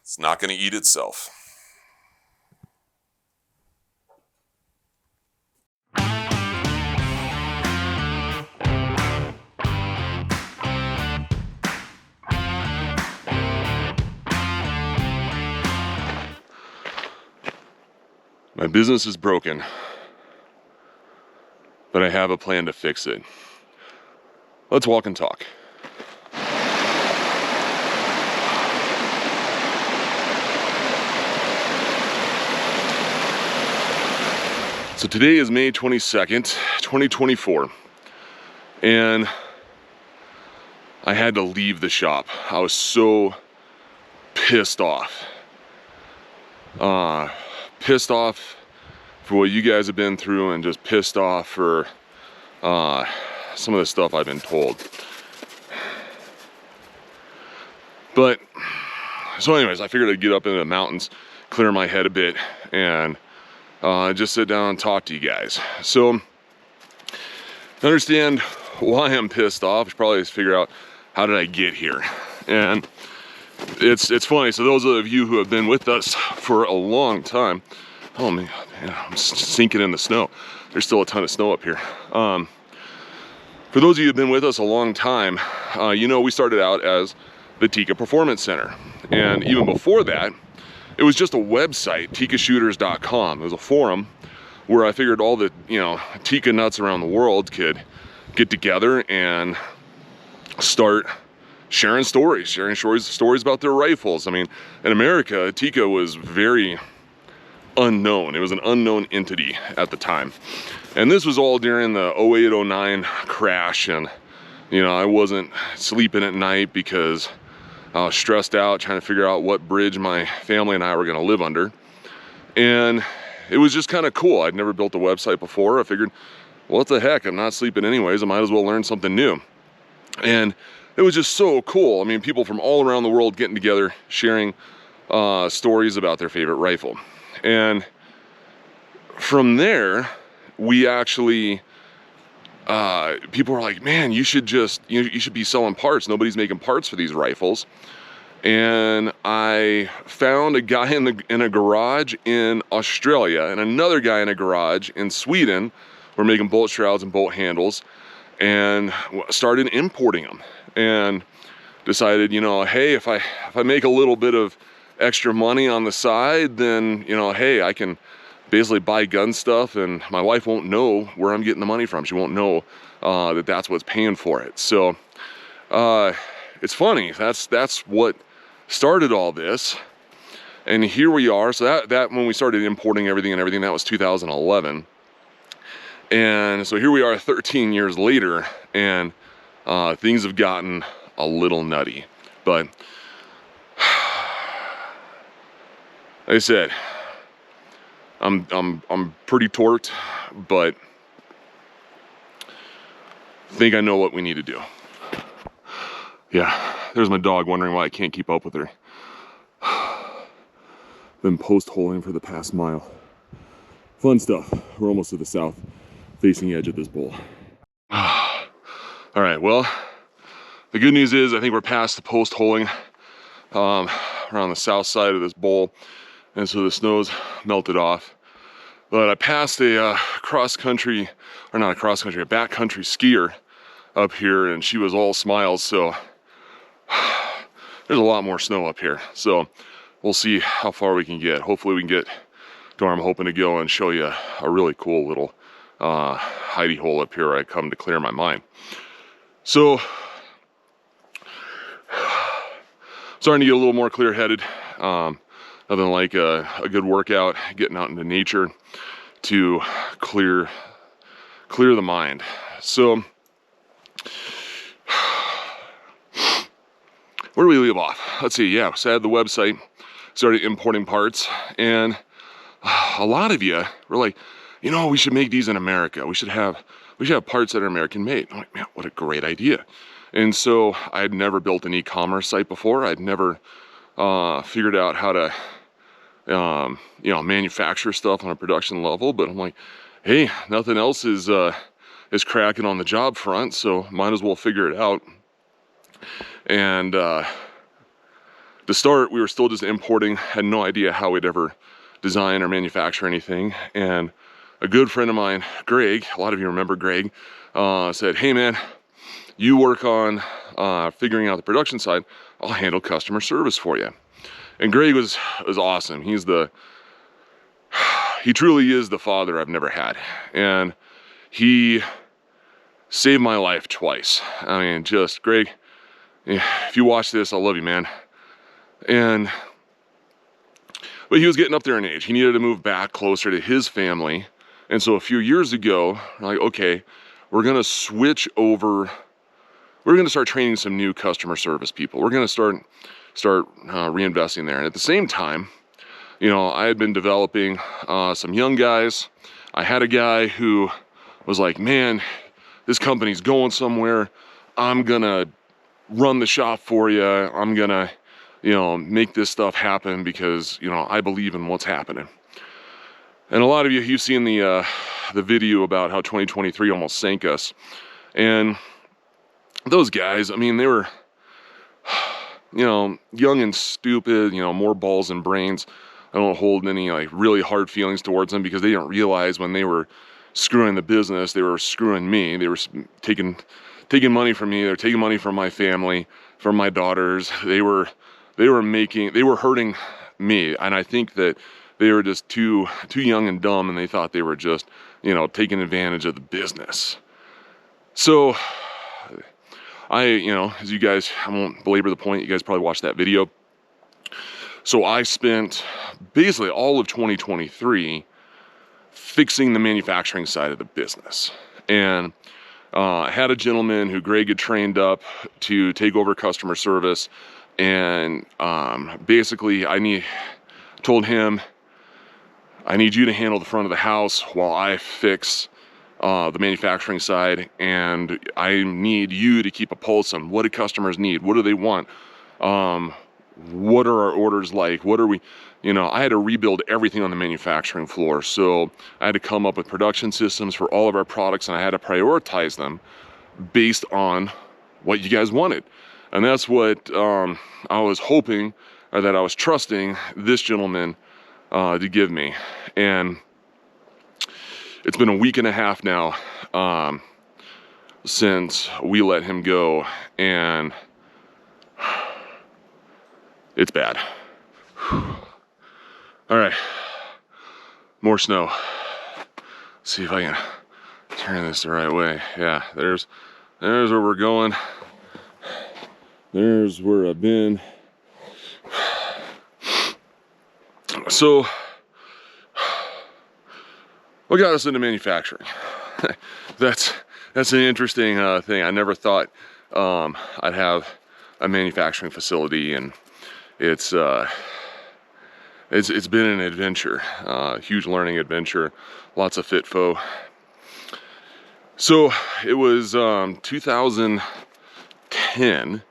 It's not going to eat itself. My business is broken, but I have a plan to fix it. Let's walk and talk. So today is May 22nd, 2024, and I had to leave the shop. I was so pissed off. Pissed off for what you guys have been through, and just pissed off for some of the stuff I've been told. But, so anyways, I figured I'd get up into the mountains, clear my head a bit, and just sit down and talk to you guys. So, understand why I'm pissed off. You should probably just figure out, how did I get here? And it's funny, so those of you who have been with us for a long time, oh man, I'm sinking in the snow. There's still a ton of snow up here. For those of you who have been with us a long time, you know we started out as the Tika Performance Center. And even before that, it was just a website, tikashooters.com. It was a forum where I figured all the, Tika nuts around the world could get together and start sharing stories about their rifles. I mean, in America, Tika was very unknown. It was an unknown entity at the time. And this was all during the 08-09 crash, and I wasn't sleeping at night because I was stressed out trying to figure out what bridge my family and I were going to live under. And it was just kind of cool. I'd never built a website before. I figured, what the heck, I'm not sleeping anyways, I might as well learn something new. And it was just so cool. I mean, people from all around the world getting together, sharing stories about their favorite rifle. And from there, we actually, people were like, man, you should be selling parts. Nobody's making parts for these rifles. And I found a guy in a garage in Australia and another guy in a garage in Sweden. We're making bolt shrouds and bolt handles, and started importing them, and decided, hey, if I make a little bit of extra money on the side, then, hey, I can basically buy gun stuff, and my wife won't know where I'm getting the money from. She won't know that that's what's paying for it. So it's funny. That's what started all this, and here we are. So that when we started importing everything, that was 2011. And so here we are 13 years later, and things have gotten a little nutty. But like I said, I'm pretty torqued, but I think I know what we need to do. Yeah, there's my dog wondering why I can't keep up with her. Been post-holing for the past mile. Fun stuff. We're almost to the south facing edge of this bowl. All right, well, the good news is I think we're past the post-holing. We're on the south side of this bowl, and so the snow's melted off. But I passed a backcountry skier up here, and she was all smiles, so there's a lot more snow up here. So we'll see how far we can get. Hopefully we can get to where I'm hoping to go and show you a really cool little hidey hole up here where I come to clear my mind. So, starting to get a little more clear-headed. Nothing like a good workout, getting out into nature to clear the mind. So, where do we leave off? Let's see, yeah, so I had the website, started importing parts, and a lot of you were like, we should make these in America. We should have parts that are American made. I'm like, man, what a great idea. And so I had never built an e-commerce site before. I'd never figured out how to manufacture stuff on a production level, but I'm like, hey, nothing else is cracking on the job front, so might as well figure it out. And To start, we were still just importing, had no idea how we'd ever design or manufacture anything. And a good friend of mine, Greg, a lot of you remember Greg, said, hey man, you work on figuring out the production side, I'll handle customer service for you. And Greg was awesome. He truly is the father I've never had. And he saved my life twice. I mean, just Greg, if you watch this, I love you, man. But he was getting up there in age. He needed to move back closer to his family. And so a few years ago, we're like, okay, we're gonna switch over. We're gonna start training some new customer service people. We're gonna start reinvesting there. And at the same time, you know, I had been developing some young guys. I had a guy who was like, man, this company's going somewhere. I'm gonna run the shop for you. I'm gonna, you know, make this stuff happen because, you know, I believe in what's happening. And a lot of you've seen the video about how 2023 almost sank us. And those guys, I mean, they were, you know, young and stupid, you know, more balls than brains. I don't hold any like really hard feelings towards them because they didn't realize when they were screwing the business, they were screwing me. They were taking money from me. They were taking money from my family, from my daughters. They were hurting me. And I think that they were just too young and dumb, and they thought they were just, you know, taking advantage of the business. So you know, as you guys, I won't belabor the point, you guys probably watched that video. So I spent basically all of 2023 fixing the manufacturing side of the business. And I had a gentleman who Greg had trained up to take over customer service. And basically told him, I need you to handle the front of the house while I fix the manufacturing side, and I need you to keep a pulse on what do customers need, what do they want, what are our orders like, what are we, you know, I had to rebuild everything on the manufacturing floor. So I had to come up with production systems for all of our products, and I had to prioritize them based on what you guys wanted. And that's what I was hoping, or that I was trusting this gentleman to give me. And it's been a week and a half now since we let him go, and it's bad. All right, more snow. Let's see if I can turn this the right way. Yeah, there's where we're going. There's where I've been. So, what got us into manufacturing? That's an interesting thing. I never thought I'd have a manufacturing facility, and it's been an adventure, huge learning adventure, lots of fitfo. So it was 2010.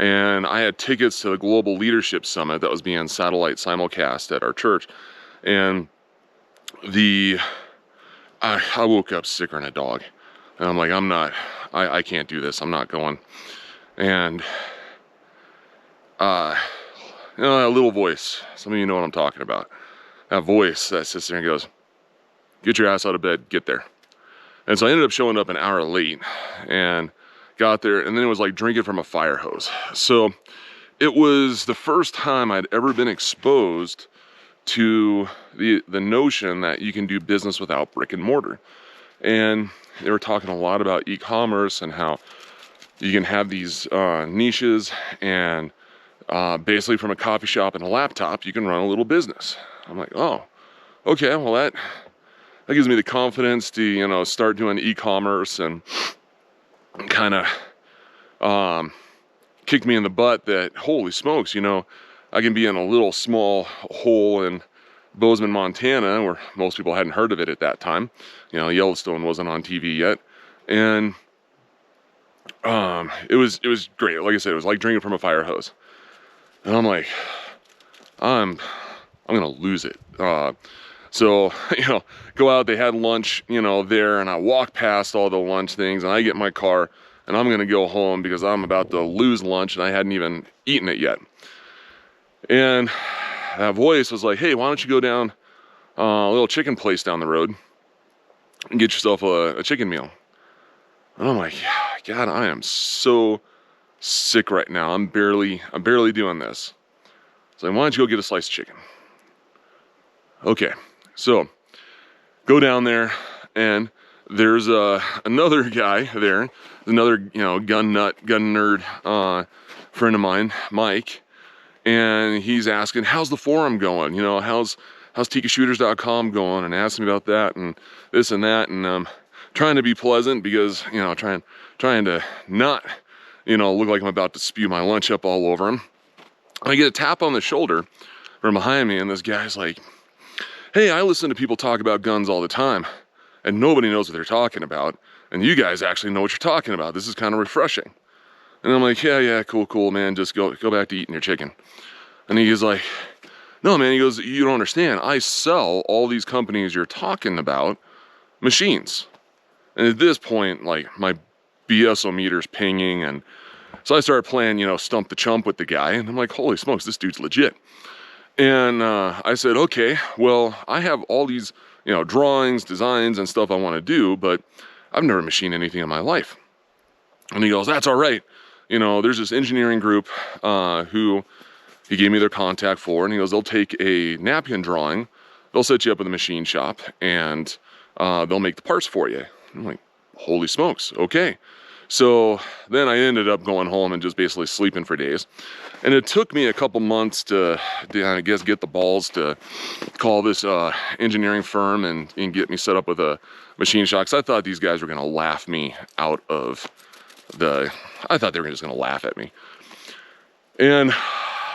And I had tickets to the Global Leadership Summit that was being satellite simulcast at our church. And I woke up sicker than a dog. And I'm like, I can't do this. I'm not going. And, you know, that little voice, some of you know what I'm talking about. That voice that sits there and goes, get your ass out of bed, get there. And so I ended up showing up an hour late, and got there, and then it was like drinking from a fire hose. So it was the first time I'd ever been exposed to the notion that you can do business without brick and mortar. And they were talking a lot about e-commerce and how you can have these niches, and basically from a coffee shop and a laptop, you can run a little business. I'm like, oh, okay, well that gives me the confidence to, you know, start doing e-commerce, and kind of kicked me in the butt that, holy smokes, you know, I can be in a little small hole in Bozeman, Montana, where most people hadn't heard of it at that time. You know, Yellowstone wasn't on TV yet. And it was great. Like I said, it was like drinking from a fire hose. And I'm like, I'm gonna lose it. So, you know, go out, they had lunch, you know, there, and I walk past all the lunch things, and I get in my car, and I'm gonna go home because I'm about to lose lunch, and I hadn't even eaten it yet. And that voice was like, hey, why don't you go down a little chicken place down the road and get yourself a chicken meal. And I'm like, God, I am so sick right now. I'm barely doing this. So why don't you go get a sliced chicken? Okay, so go down there, and there's another guy there, another gun nerd friend of mine, Mike, and he's asking, how's the forum going? How's tikashooters.com going? And asking me about that and this and that, and trying to be pleasant because trying to not look like I'm about to spew my lunch up all over him. I get a tap on the shoulder from behind me, and this guy's like, hey, I listen to people talk about guns all the time, and nobody knows what they're talking about, and you guys actually know what you're talking about. This is kind of refreshing. And I'm like, yeah, cool, man, just go back to eating your chicken. And he's like, no, man, he goes, you don't understand. I sell all these companies you're talking about machines. And at this point, like, my BSO-meter's pinging, and so I started playing, stump the chump with the guy, and I'm like, holy smokes, this dude's legit. And I said, okay, well, I have all these, drawings, designs, and stuff I want to do, but I've never machined anything in my life. And he goes, that's all right. There's this engineering group who he gave me their contact for, and he goes, they'll take a napkin drawing, they'll set you up in the machine shop, and they'll make the parts for you. I'm like, holy smokes, okay. So then I ended up going home and just basically sleeping for days. And it took me a couple months to I guess, get the balls to call this engineering firm and get me set up with a machine shop. Because I thought these guys were going to laugh me out of I thought they were just going to laugh at me. And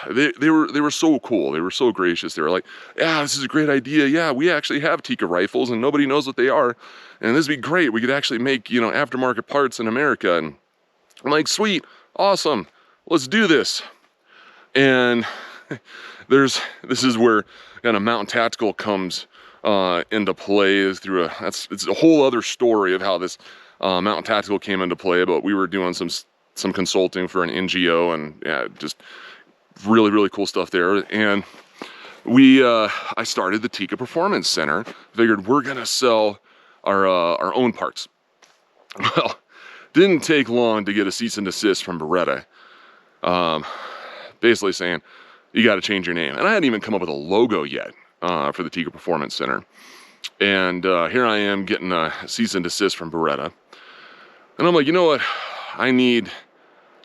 they were so cool. They were so gracious. They were like, yeah, this is a great idea. Yeah, we actually have Tika rifles and nobody knows what they are. And this would be great. We could actually make, aftermarket parts in America. And I'm like, sweet, awesome, let's do this. And this is where kind of Mountain Tactical comes into play. It's a whole other story of how this Mountain Tactical came into play. But we were doing some consulting for an NGO, and yeah, just really, really cool stuff there. And I started the Tika Performance Center. Figured we're gonna sell our own parts. Well, didn't take long to get a cease and desist from Beretta, basically saying you got to change your name. And I hadn't even come up with a logo yet for the Tika Performance Center. And here I am getting a cease and desist from Beretta. And I'm like, you know what? I need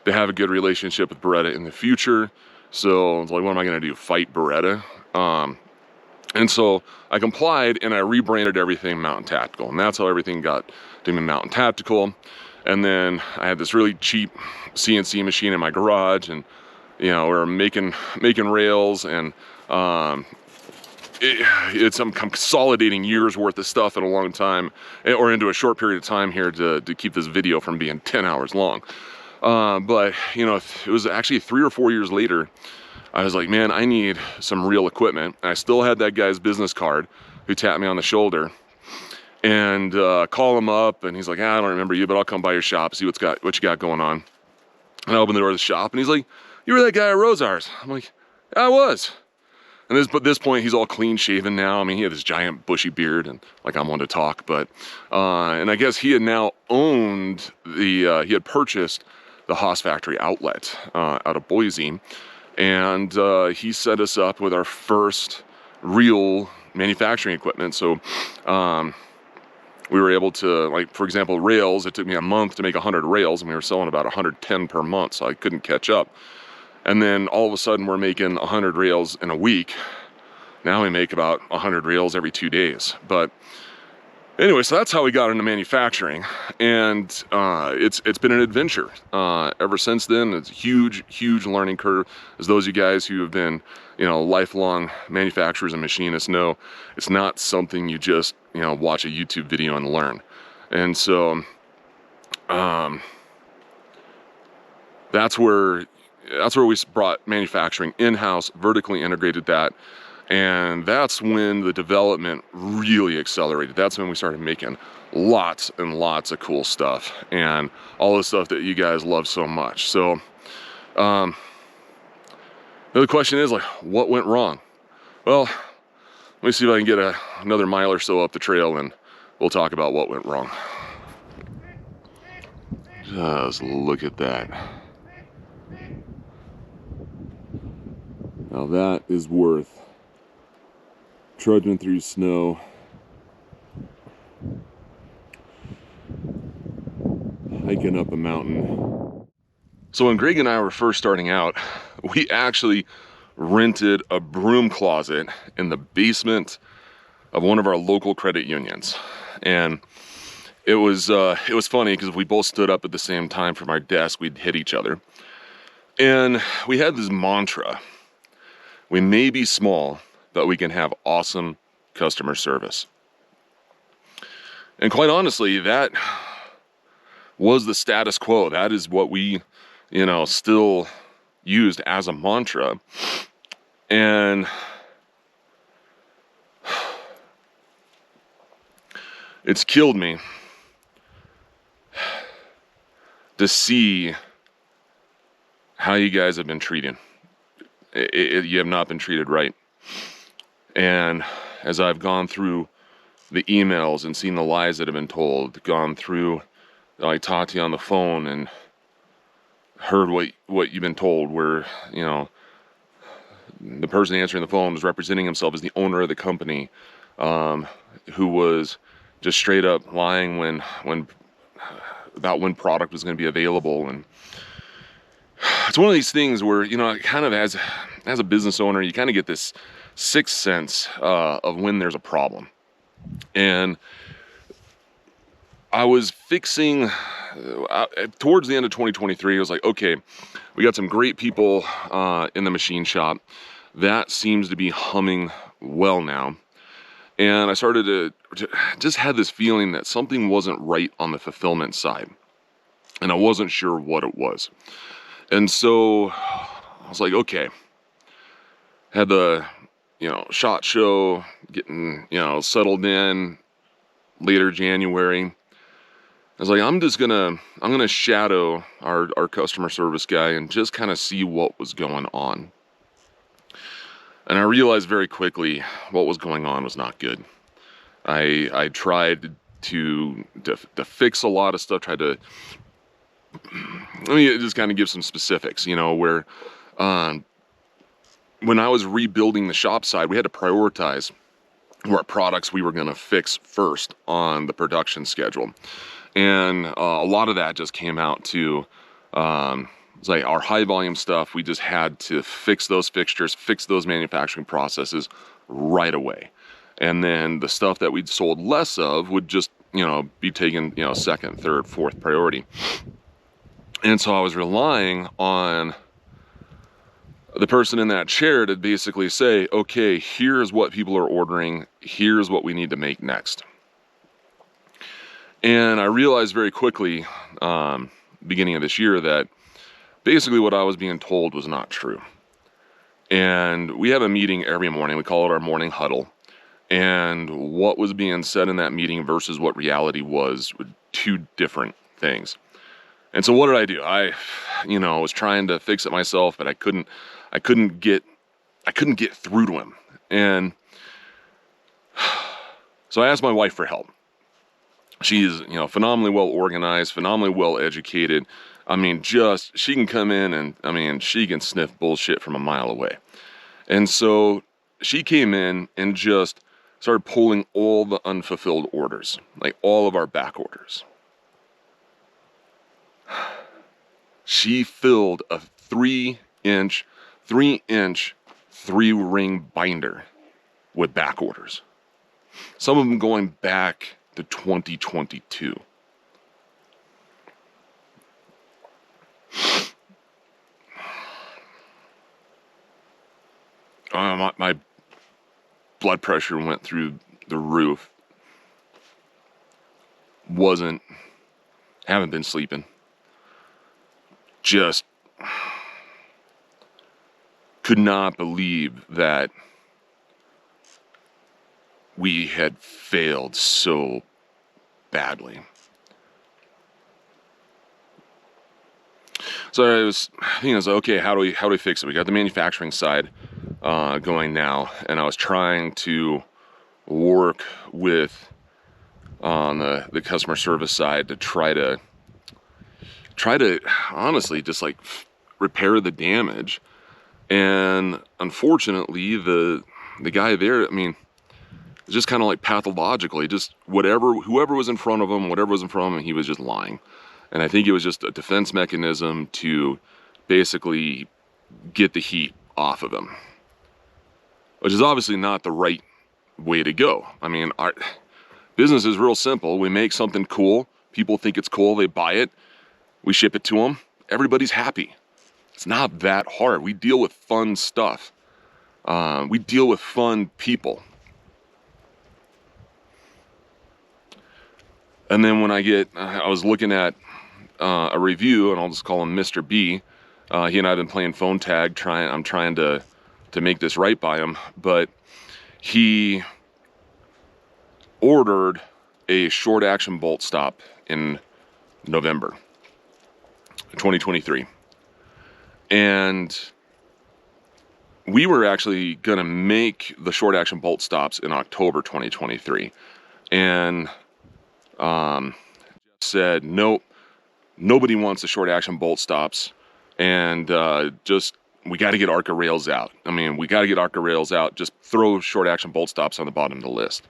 to have a good relationship with Beretta in the future. So I was like, what am I going to do? Fight Beretta? And so I complied, and I rebranded everything Mountain Tactical. And that's how everything got to be Mountain Tactical. And then I had this really cheap CNC machine in my garage, and we were making rails, and I'm consolidating years worth of stuff in a long time, or into a short period of time here to keep this video from being 10 hours long. But it was actually 3 or 4 years later, I was like, man, I need some real equipment. And I still had that guy's business card who tapped me on the shoulder, and call him up, and he's like, I don't remember you, but I'll come by your shop, see what you got going on. And I opened the door of the shop, and he's like, you were that guy at Rosars? I'm like, yeah, I was. And at this point, he's all clean shaven now. I mean, he had this giant bushy beard, and like, I'm one to talk, but and I guess he had now owned he had purchased the Haas factory outlet out of Boise. And he set us up with our first real manufacturing equipment. So we were able to, like, for example, rails, it took me a month to make 100 rails, and we were selling about 110 per month, so I couldn't catch up. And then all of a sudden we're making 100 rails in a week. Now we make about 100 rails every 2 days. But anyway, so that's how we got into manufacturing, and it's been an adventure ever since then. It's a huge learning curve. As those of you guys who have been, lifelong manufacturers and machinists know, it's not something you just, watch a YouTube video and learn. And so that's where we brought manufacturing in-house, vertically integrated that. And that's when the development really accelerated. That's when we started making lots and lots of cool stuff, and all the stuff that you guys love so much. So The question is, like, what went wrong? Well, let me see if I can get another mile or so up the trail and we'll talk about what went wrong. Just look at that. Now that is worth trudging through snow, hiking up a mountain. So when Greg and I were first starting out, we actually rented a broom closet in the basement of one of our local credit unions. And it was funny because if we both stood up at the same time from our desk, we'd hit each other. And we had this mantra: we may be small, but we can have awesome customer service. And quite honestly, that was the status quo. That is what we, still used as a mantra. And it's killed me to see how you guys have been treated. You have not been treated right. And as I've gone through the emails and seen the lies that have been told, gone through, I talked to you on the phone and heard what you've been told, where, the person answering the phone was representing himself as the owner of the company, who was just straight up lying about when product was going to be available. And it's one of these things where, kind of as a business owner, you kind of get this sixth sense of when there's a problem. And I was fixing, towards the end of 2023, I was like, okay, we got some great people in the machine shop. That seems to be humming well now. And I started to just had this feeling that something wasn't right on the fulfillment side. And I wasn't sure what it was. And so I was like, okay, had the, SHOT Show, getting, settled in later January. I was like, I'm gonna shadow our customer service guy and just kind of see what was going on. And I realized very quickly what was going on was not good. I tried to fix a lot of stuff, tried to, let me just kind of give some specifics, where when I was rebuilding the shop side, we had to prioritize what products we were going to fix first on the production schedule. And a lot of that just came out to, it's like our high volume stuff, we just had to fix those fixtures, fix those manufacturing processes right away. And then the stuff that we'd sold less of would just, be taken, second, third, fourth priority. And so I was relying on the person in that chair to basically say, okay, here's what people are ordering, here's what we need to make next. And I realized very quickly, beginning of this year, that basically what I was being told was not true. And we have a meeting every morning. We call it our morning huddle. And what was being said in that meeting versus what reality was were two different things. And so what did I do? I was trying to fix it myself, but I couldn't get through to him. And so I asked my wife for help. She's, phenomenally well organized, phenomenally well educated. She can come in and, she can sniff bullshit from a mile away. And so she came in and just started pulling all the unfulfilled orders, like all of our back orders. She filled a 3-inch, 3-ring binder with back orders. Some of them going back to 2022. My blood pressure went through the roof. Haven't been sleeping. Just could not believe that we had failed so badly. So I was okay, how do we fix it? We got the manufacturing side going now, and I was trying to work with on the customer service side to try to honestly just like repair the damage. And unfortunately, the guy there, I mean, it's just kind of like pathologically, just whoever was in front of him, he was just lying. And I think it was just a defense mechanism to basically get the heat off of him, which is obviously not the right way to go. I mean, our business is real simple. We make something cool. People think it's cool. They buy it. We ship it to them. Everybody's happy. It's not that hard. We deal with fun stuff. We deal with fun people. And then when I was looking at a review, and I'll just call him Mr. B. He and I have been playing phone tag. I'm trying to make this right by him, but he ordered a short action bolt stop in November 2023, and we were actually gonna make the short action bolt stops in October 2023, and said nope. Nobody wants the short action bolt stops, and we got to get ARCA rails out. I mean, we got to get ARCA rails out. Just throw short action bolt stops on the bottom of the list.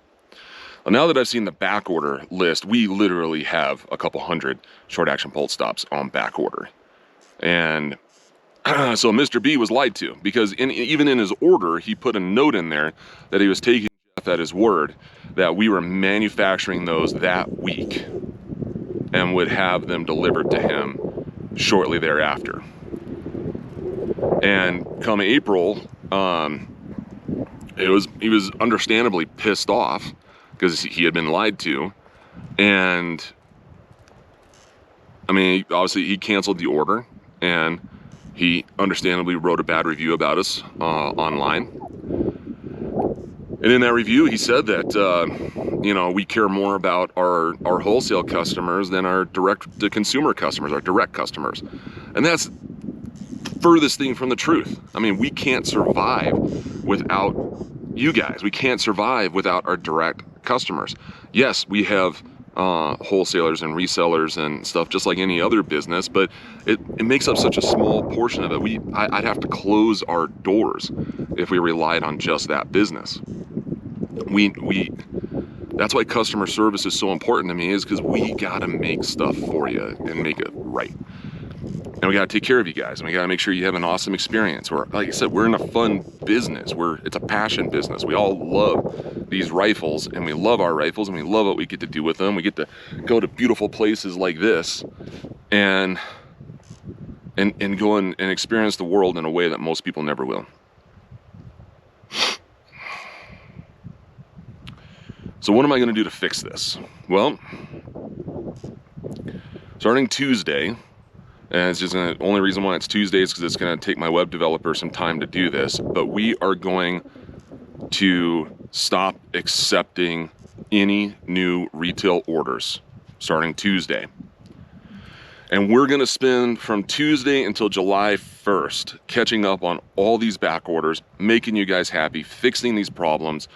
Well, now that I've seen the back order list, we literally have a couple hundred short action bolt stops on back order. And so Mr. B was lied to, because even in his order, he put a note in there that he was taking Jeff at his word that we were manufacturing those that week and would have them delivered to him shortly thereafter. And come April, he was understandably pissed off because he had been lied to, and I mean, obviously he canceled the order, and he understandably wrote a bad review about us online. And in that review, he said that, we care more about our wholesale customers than our direct-to-consumer customers, our direct customers. And that's the furthest thing from the truth. I mean, we can't survive without you guys. We can't survive without our direct customers. Yes, we have wholesalers and resellers and stuff just like any other business, but it makes up such a small portion of it. I'd have to close our doors if we relied on just that business. That's why customer service is so important to me, is because we gotta make stuff for you and make it right. And we gotta take care of you guys, and we gotta make sure you have an awesome experience. Like I said, we're in a fun business. It's a passion business. We all love these rifles, and we love our rifles, and we love what we get to do with them. We get to go to beautiful places like this and go and experience the world in a way that most people never will. So what am I going to do to fix this? Well, starting Tuesday, and it's just the only reason why it's Tuesday is because it's going to take my web developer some time to do this, but we are going to stop accepting any new retail orders starting Tuesday. And we're going to spend from Tuesday until July 1st catching up on all these back orders, making you guys happy, fixing these problems,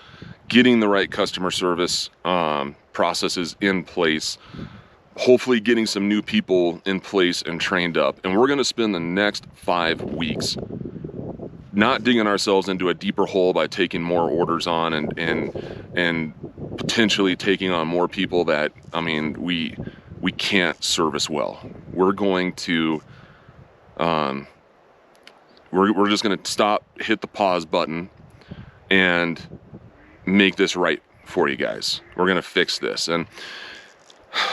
getting the right customer service processes in place, hopefully getting some new people in place and trained up. And we're going to spend the next 5 weeks not digging ourselves into a deeper hole by taking more orders on and potentially taking on more people that, I mean, we can't service well. We're going to we're just going to hit the pause button and make this right for you guys. We're going to fix this. And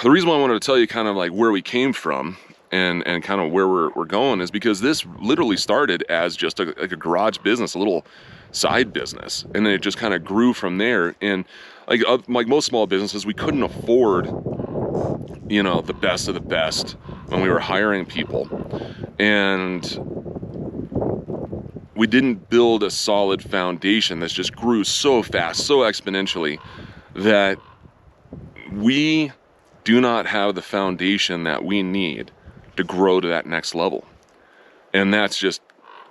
the reason why I wanted to tell you kind of like where we came from and kind of where we're going is because this literally started as just like a garage business, a little side business, and then it just kind of grew from there. And like most small businesses, we couldn't afford, the best of the best when we were hiring people, and we didn't build a solid foundation that just grew so fast, so exponentially, that we do not have the foundation that we need to grow to that next level. And that's just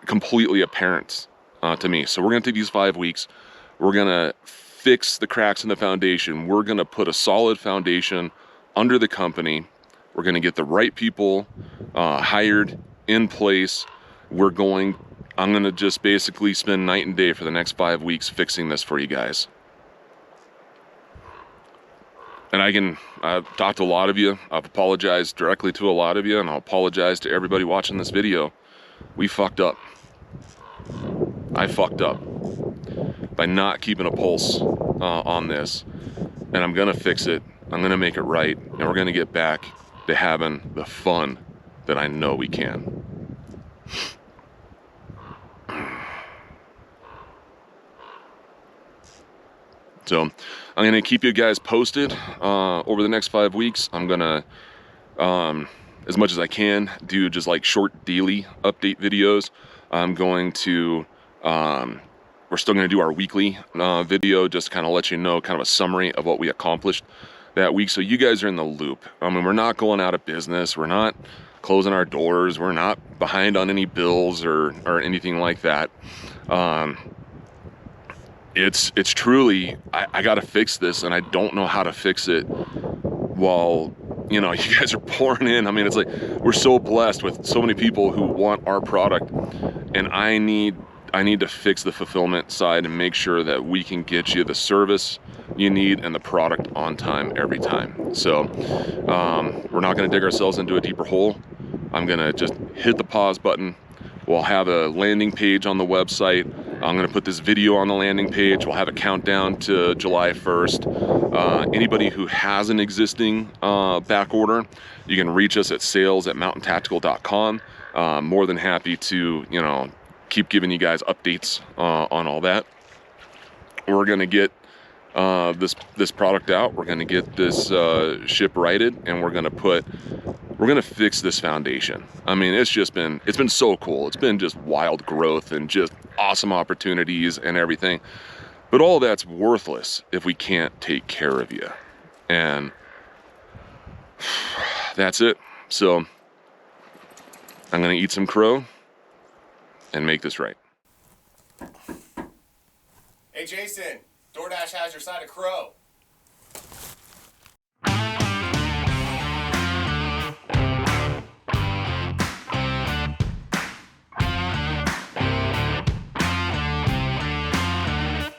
completely apparent to me. So we're going to take these 5 weeks. We're going to fix the cracks in the foundation. We're going to put a solid foundation under the company. We're going to get the right people hired, in place. I'm going to just basically spend night and day for the next 5 weeks fixing this for you guys. And I've talked to a lot of you. I've apologized directly to a lot of you, and I'll apologize to everybody watching this video. We fucked up. I fucked up by not keeping a pulse on this. And I'm gonna fix it. I'm gonna make it right. And we're gonna get back to having the fun that I know we can. So I'm gonna keep you guys posted over the next 5 weeks. I'm gonna, as much as I can, do just like short daily update videos. I'm going to, we're still gonna do our weekly video, just kind of let you know kind of a summary of what we accomplished that week, so you guys are in the loop. I mean, we're not going out of business. We're not closing our doors. We're not behind on any bills or anything like that. It's truly, I gotta fix this, and I don't know how to fix it while, you know, you guys are pouring in. I mean, it's like, we're so blessed with so many people who want our product, and I need to fix the fulfillment side and make sure that we can get you the service you need and the product on time every time. So we're not gonna dig ourselves into a deeper hole. I'm gonna just hit the pause button. We'll have a landing page on the website. I'm gonna put this video on the landing page. We'll have a countdown to July 1st. Anybody who has an existing back order, you can reach us at sales@mountaintactical.com. More than happy to, you know, keep giving you guys updates on all that. We're gonna get this product out. We're gonna get this ship righted, and we're gonna fix this foundation. I mean, it's been so cool. It's been just wild growth and just awesome opportunities and everything. But all that's worthless if we can't take care of you. And that's it. So I'm gonna eat some crow and make this right. Hey Jason, DoorDash has your side of crow.